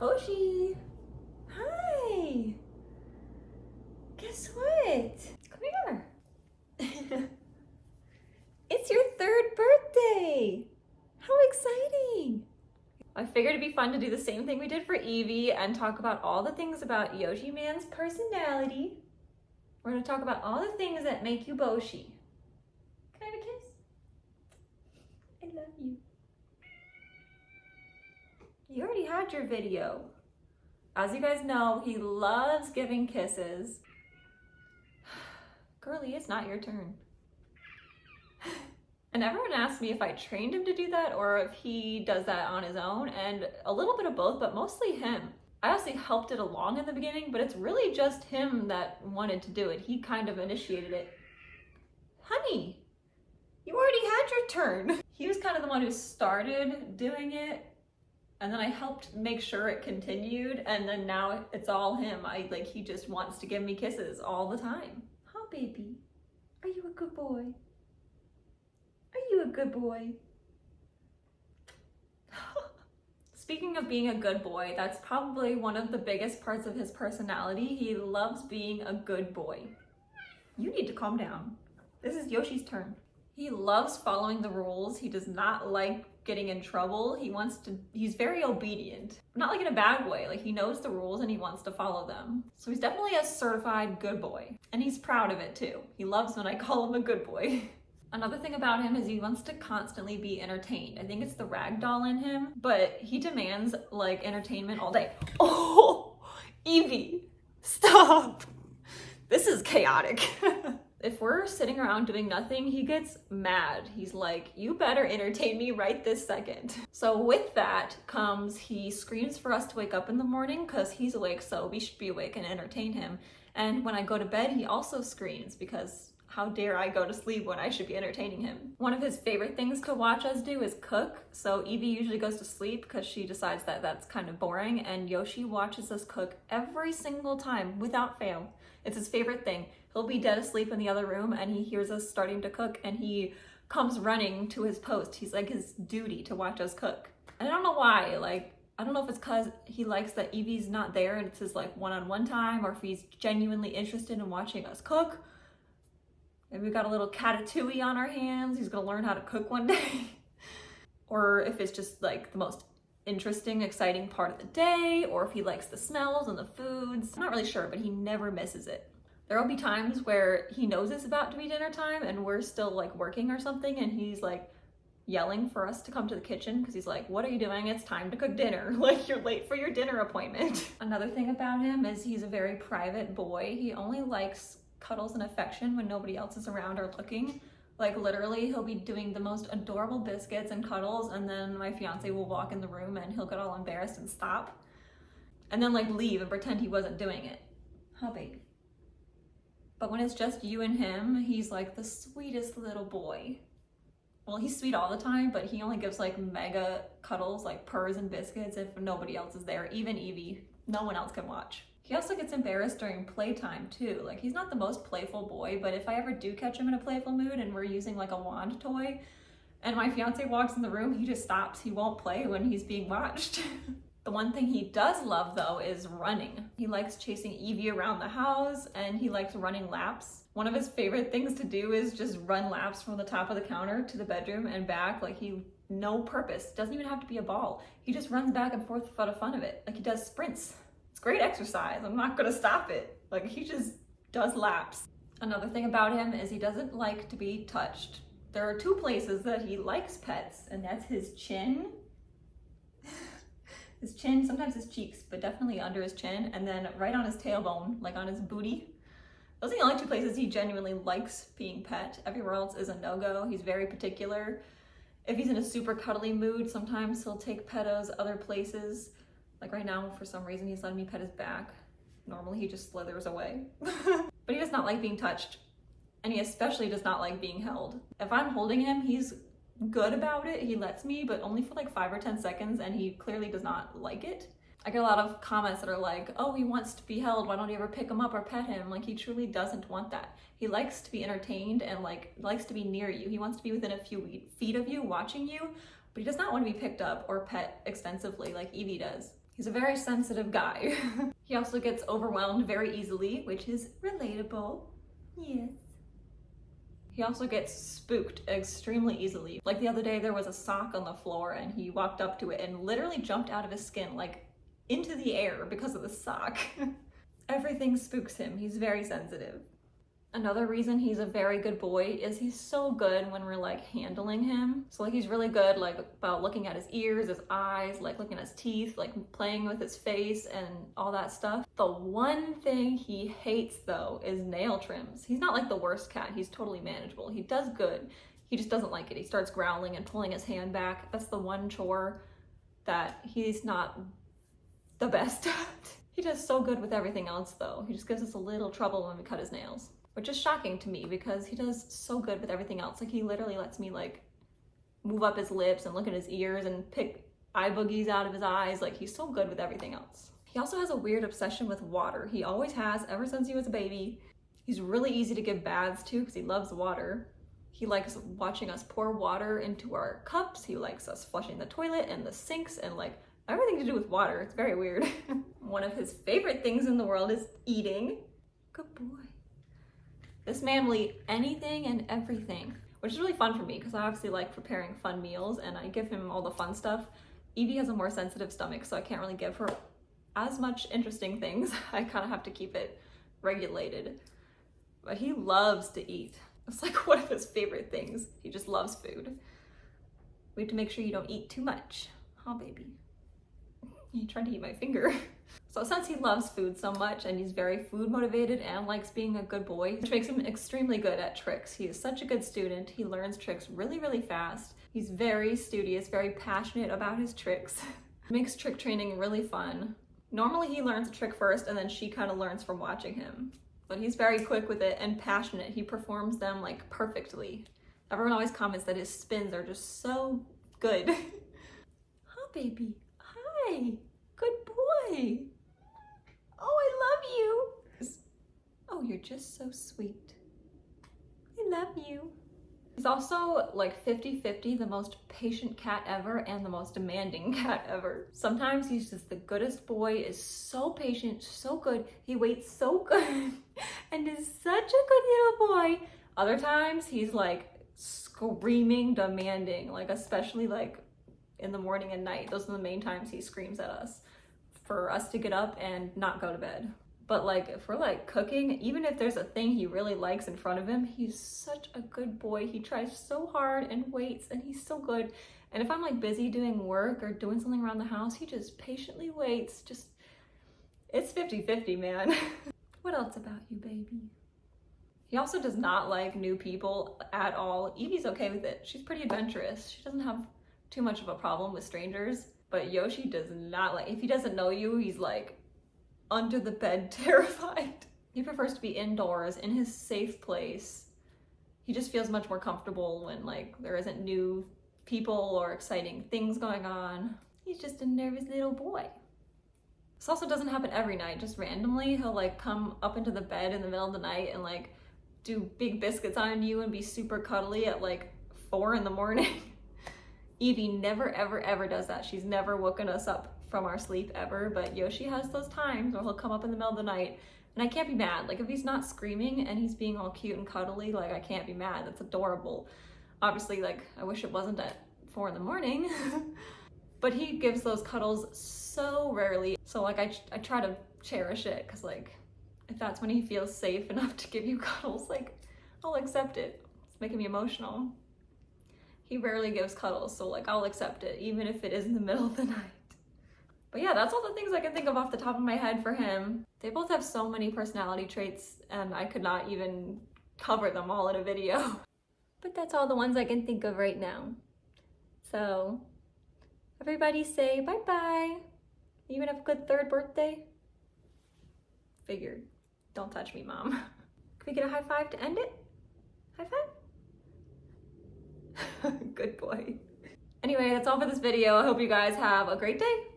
Yoshi! Hi! Guess what? Come here. It's your third birthday! How exciting! I figured it'd be fun to do the same thing we did for Evie and talk about all the things about Yoshi Man's personality. We're gonna talk about all the things that make you Boshi. Can I have a kiss? I love you. You already had your video. As you guys know, he loves giving kisses. Girlie, it's not your turn. And everyone asked me if I trained him to do that or if he does that on his own, and a little bit of both, but mostly him. I actually helped it along in the beginning, but it's really just him that wanted to do it. He kind of initiated it. Honey, you already had your turn. He was kind of the one who started doing it, and then I helped make sure it continued, and then now it's all him. He just wants to give me kisses all the time. Huh, baby? Are you a good boy? Are you a good boy? Speaking of being a good boy, that's probably one of the biggest parts of his personality. He loves being a good boy. You need to calm down. This is Yoshi's turn. He loves following the rules. He does not like getting in trouble. He's very obedient. Not like in a bad way. Like, he knows the rules and he wants to follow them. So he's definitely a certified good boy. And he's proud of it too. He loves when I call him a good boy. Another thing about him is he wants to constantly be entertained. I think it's the rag doll in him, but he demands like entertainment all day. Oh, Evie, stop. This is chaotic. If we're sitting around doing nothing, he gets mad. He's like, you better entertain me right this second. So with that comes, he screams for us to wake up in the morning because he's awake, so we should be awake and entertain him. And when I go to bed, he also screams because how dare I go to sleep when I should be entertaining him. One of his favorite things to watch us do is cook. So Evie usually goes to sleep because she decides that that's kind of boring, and Yoshi watches us cook every single time without fail. It's his favorite thing. He'll be dead asleep in the other room and he hears us starting to cook and he comes running to his post. He's like his duty to watch us cook. And I don't know why, I don't know if it's because he likes that Evie's not there and it's his like one-on-one time, or if he's genuinely interested in watching us cook. Maybe we've got a little catatouille on our hands. He's gonna learn how to cook one day. Or if it's just like the most interesting, exciting part of the day, or if he likes the smells and the foods. I'm not really sure, but he never misses it. There will be times where he knows it's about to be dinner time and we're still like working or something, and he's like yelling for us to come to the kitchen because he's like, what are you doing? It's time to cook dinner. Like, you're late for your dinner appointment. Another thing about him is he's a very private boy. He only likes cuddles and affection when nobody else is around or looking. Like, literally, he'll be doing the most adorable biscuits and cuddles, and then my fiance will walk in the room and he'll get all embarrassed and stop, and then like leave and pretend he wasn't doing it. Huh, baby? But when it's just you and him, he's like the sweetest little boy. Well, he's sweet all the time, but he only gives like mega cuddles, like purrs and biscuits, if nobody else is there, even Evie. No one else can watch. He also gets embarrassed during playtime too. Like, he's not the most playful boy, but if I ever do catch him in a playful mood and we're using like a wand toy and my fiance walks in the room, he just stops. He won't play when he's being watched. The one thing he does love though is running. He likes chasing Evie around the house and he likes running laps. One of his favorite things to do is just run laps from the top of the counter to the bedroom and back. Like, no purpose. Doesn't even have to be a ball. He just runs back and forth for the fun of it. Like, he does sprints. It's great exercise. I'm not gonna stop it. Like, he just does laps. Another thing about him is he doesn't like to be touched. There are two places that he likes pets, and that's his chin. His chin, sometimes his cheeks, but definitely under his chin, and then right on his tailbone, like on his booty. Those are the only two places he genuinely likes being pet. Everywhere else is a no-go. He's very particular. If he's in a super cuddly mood, sometimes he'll take pettos other places. Like right now, for some reason, he's letting me pet his back. Normally, he just slithers away. But he does not like being touched. And he especially does not like being held. If I'm holding him, he's good about it. He lets me, but only for like 5 or 10 seconds, and he clearly does not like it. I get a lot of comments that are like, oh, he wants to be held. Why don't you ever pick him up or pet him? Like, he truly doesn't want that. He likes to be entertained and like likes to be near you. He wants to be within a few feet of you, watching you, but he does not want to be picked up or pet extensively like Evie does. He's a very sensitive guy. He also gets overwhelmed very easily, which is relatable. Yes. He also gets spooked extremely easily. Like the other day, there was a sock on the floor and he walked up to it and literally jumped out of his skin, like into the air because of the sock. Everything spooks him. He's very sensitive. Another reason he's a very good boy is he's so good when we're like handling him. So like he's really good like about looking at his ears, his eyes, like looking at his teeth, like playing with his face and all that stuff. The one thing he hates though is nail trims. He's not like the worst cat. He's totally manageable. He does good. He just doesn't like it. He starts growling and pulling his hand back. That's the one chore that he's not the best at. He does so good with everything else though. He just gives us a little trouble when we cut his nails. Which is shocking to me because he does so good with everything else. Like he literally lets me like move up his lips and look at his ears and pick eye boogies out of his eyes. Like he's so good with everything else. He also has a weird obsession with water. He always has ever since he was a baby. He's really easy to give baths to because he loves water. He likes watching us pour water into our cups. He likes us flushing the toilet and the sinks and like everything to do with water. It's very weird. One of his favorite things in the world is eating. Good boy. This man will eat anything and everything, which is really fun for me because I obviously like preparing fun meals and I give him all the fun stuff. Evie has a more sensitive stomach, so I can't really give her as much interesting things. I kind of have to keep it regulated. But he loves to eat. It's like one of his favorite things. He just loves food. We have to make sure you don't eat too much. Oh, baby. He tried to eat my finger. So since he loves food so much and he's very food motivated and likes being a good boy, which makes him extremely good at tricks. He is such a good student. He learns tricks really, really fast. He's very studious, very passionate about his tricks. Makes trick training really fun. Normally he learns a trick first and then she kind of learns from watching him. But he's very quick with it and passionate. He performs them like perfectly. Everyone always comments that his spins are just so good. Huh, baby? Hi. Good boy. Oh, I love you. Oh, you're just so sweet. I love you. He's also like 50-50 the most patient cat ever and the most demanding cat ever. Sometimes he's just the goodest boy, is so patient, so good. He waits so good and is such a good little boy. Other times he's like screaming, demanding, like especially like in the morning and night. Those are the main times he screams at us for us to get up and not go to bed. But like if we're like cooking, even if there's a thing he really likes in front of him, he's such a good boy. He tries so hard and waits and he's so good. And if I'm like busy doing work or doing something around the house, he just patiently waits. Just, it's 50-50, man. What else about you, baby? He also does not like new people at all. Evie's okay with it. She's pretty adventurous. She doesn't have too much of a problem with strangers. But Yoshi does not like, if he doesn't know you, he's like under the bed terrified. He prefers to be indoors in his safe place. He just feels much more comfortable when like there isn't new people or exciting things going on. He's just a nervous little boy. This also doesn't happen every night, just randomly. He'll like come up into the bed in the middle of the night and like do big biscuits on you and be super cuddly at like 4 in the morning. Evie never, ever, ever does that. She's never woken us up from our sleep ever, but Yoshi has those times where he'll come up in the middle of the night and I can't be mad. Like if he's not screaming and he's being all cute and cuddly, like I can't be mad. That's adorable. Obviously, like I wish it wasn't at 4 in the morning, but he gives those cuddles so rarely. So like I try to cherish it because like if that's when he feels safe enough to give you cuddles, like I'll accept it. It's making me emotional. He rarely gives cuddles, so like I'll accept it, even if it is in the middle of the night. But yeah, that's all the things I can think of off the top of my head for him. They both have so many personality traits, and I could not even cover them all in a video. But that's all the ones I can think of right now. So, everybody say bye-bye. Even have a good 3rd birthday. Figured. Don't touch me, Mom. Can we get a high five to end it? High five? Good boy. Anyway, that's all for this video. I hope you guys have a great day.